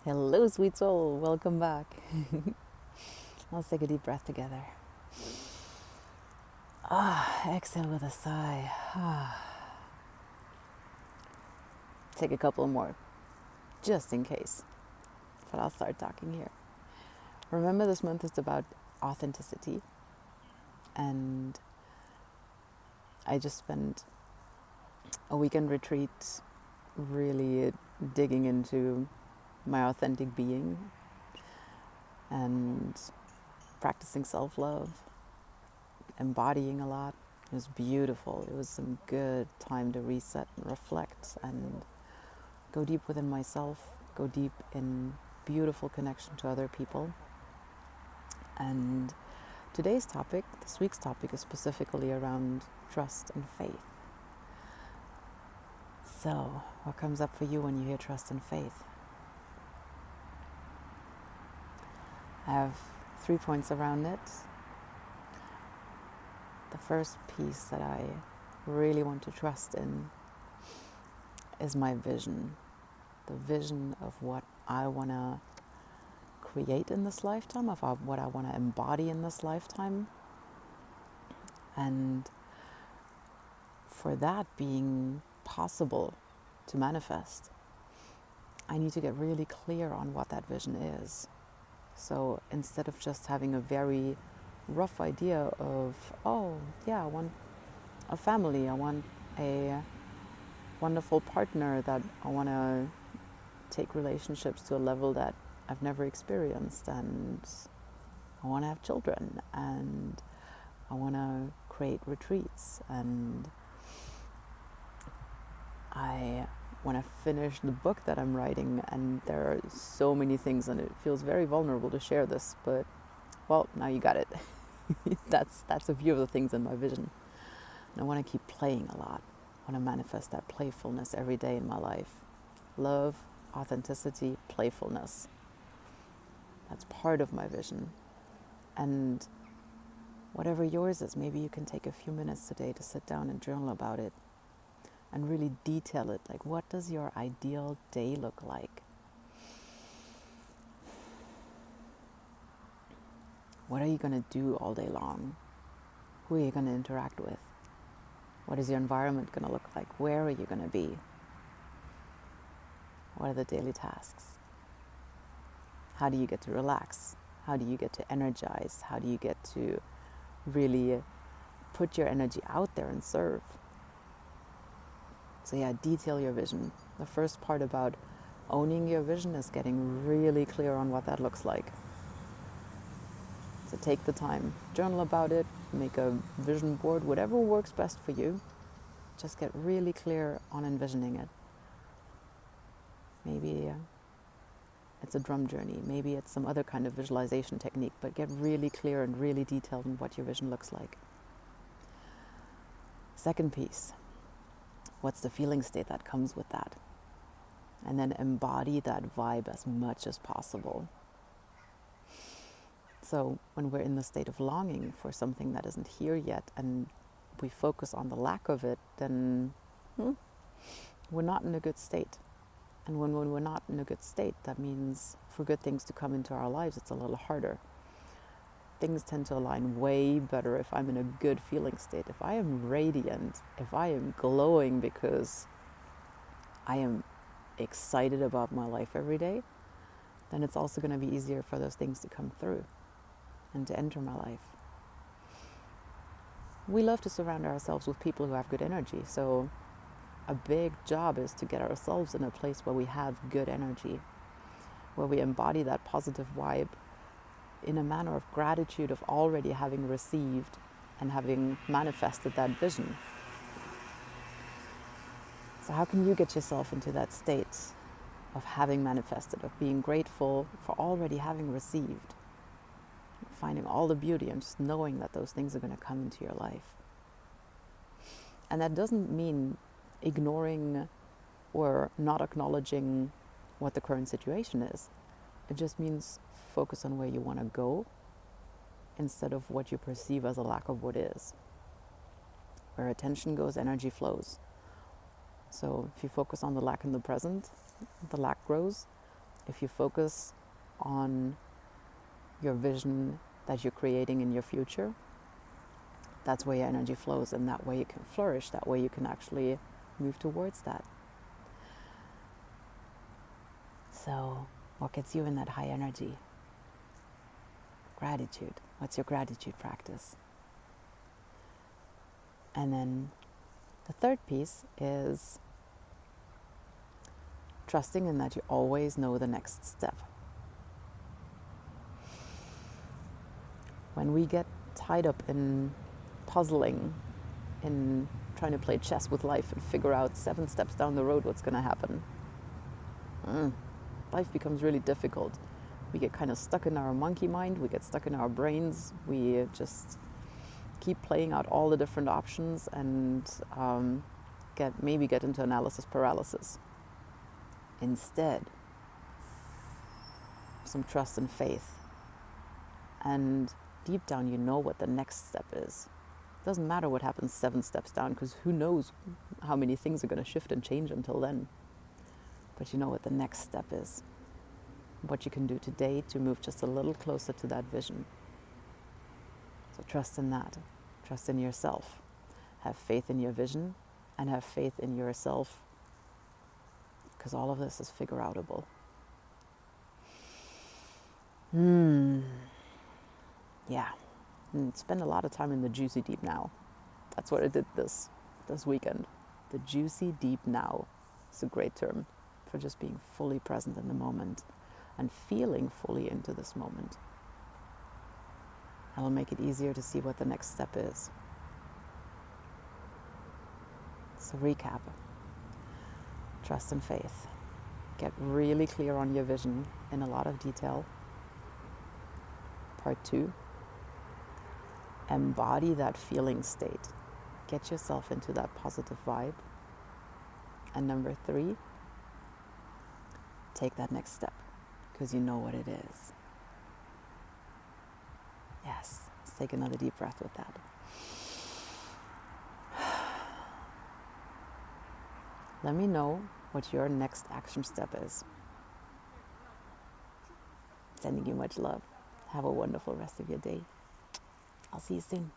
Hello, sweet soul. Welcome back. Let's take a deep breath together. Exhale with a sigh. Take a couple more, just in case. But I'll start talking here. Remember, this month is about authenticity. And I just spent a weekend retreat really digging into my authentic being and practicing self-love, embodying a lot. It was beautiful. It was some good time to reset and reflect and go deep within myself, go deep in beautiful connection to other people. And today's topic, this week's topic, is specifically around trust and faith. So, what comes up for you when you hear trust and faith? I have 3 points around it. The first piece that I really want to trust in is my vision. The vision of what I want to create in this lifetime, of what I want to embody in this lifetime. And for that being possible to manifest, I need to get really clear on what that vision is. So instead of just having a very rough idea of, oh yeah, I want a family, I want a wonderful partner, that I want to take relationships to a level that I've never experienced, and I want to have children, and I want to create retreats, and I want to finish the book that I'm writing. And there are so many things, and it feels very vulnerable to share this, but well, now you got it. That's a few of the things in my vision. And I want to keep playing a lot. I want to manifest that playfulness every day in my life. Love, authenticity, playfulness. That's part of my vision. And whatever yours is, maybe you can take a few minutes today to sit down and journal about it and really detail it. Like, what does your ideal day look like? What are you going to do all day long? Who are you going to interact with? What is your environment going to look like? Where are you going to be? What are the daily tasks? How do you get to relax? How do you get to energize? How do you get to really put your energy out there and serve? So yeah, detail your vision. The first part about owning your vision is getting really clear on what that looks like. So take the time, journal about it, make a vision board, whatever works best for you. Just get really clear on envisioning it. Maybe it's a drum journey, maybe it's some other kind of visualization technique, but get really clear and really detailed on what your vision looks like. Second piece, what's the feeling state that comes with that? And then embody that vibe as much as possible. So when we're in the state of longing for something that isn't here yet, and we focus on the lack of it, then we're not in a good state. And when we're not in a good state, that means for good things to come into our lives, it's a little harder. Things tend to align way better if I'm in a good feeling state. If I am radiant, if I am glowing because I am excited about my life every day, then it's also going to be easier for those things to come through and to enter my life. We love to surround ourselves with people who have good energy. So a big job is to get ourselves in a place where we have good energy, where we embody that positive vibe in a manner of gratitude of already having received and having manifested that vision. So how can you get yourself into that state of having manifested, of being grateful for already having received, finding all the beauty and just knowing that those things are going to come into your life? And that doesn't mean ignoring or not acknowledging what the current situation is. It just means focus on where you want to go instead of what you perceive as a lack of what is. Where attention goes, energy flows. So if you focus on the lack in the present, the lack grows. If you focus on your vision that you're creating in your future, that's where your energy flows, and that way you can flourish, that way you can actually move towards that. So, what gets you in that high energy? Gratitude. What's your gratitude practice? And then the third piece is trusting in that you always know the next step. When we get tied up in puzzling, in trying to play chess with life and figure out 7 steps down the road what's going to happen, life becomes really difficult. We get kind of stuck in our monkey mind, we get stuck in our brains, we just keep playing out all the different options and get into analysis paralysis. Instead, some trust and faith. And deep down, you know what the next step is. It doesn't matter what happens 7 steps down, because who knows how many things are going to shift and change until then. But you know what the next step is. What you can do today to move just a little closer to that vision. So trust in that. Trust in yourself. Have faith in your vision and have faith in yourself, because all of this is figure outable. Yeah. And spend a lot of time in the juicy deep now. That's what I did this weekend. The juicy deep now is a great term for just being fully present in the moment and feeling fully into this moment. That'll make it easier to see what the next step is. So recap. Trust and faith. Get really clear on your vision in a lot of detail. Part 2. Embody that feeling state. Get yourself into that positive vibe. And number 3, take that next step, because you know what it is. Yes, let's take another deep breath with that. Let me know what your next action step is. Sending you much love. Have a wonderful rest of your day. I'll see you soon.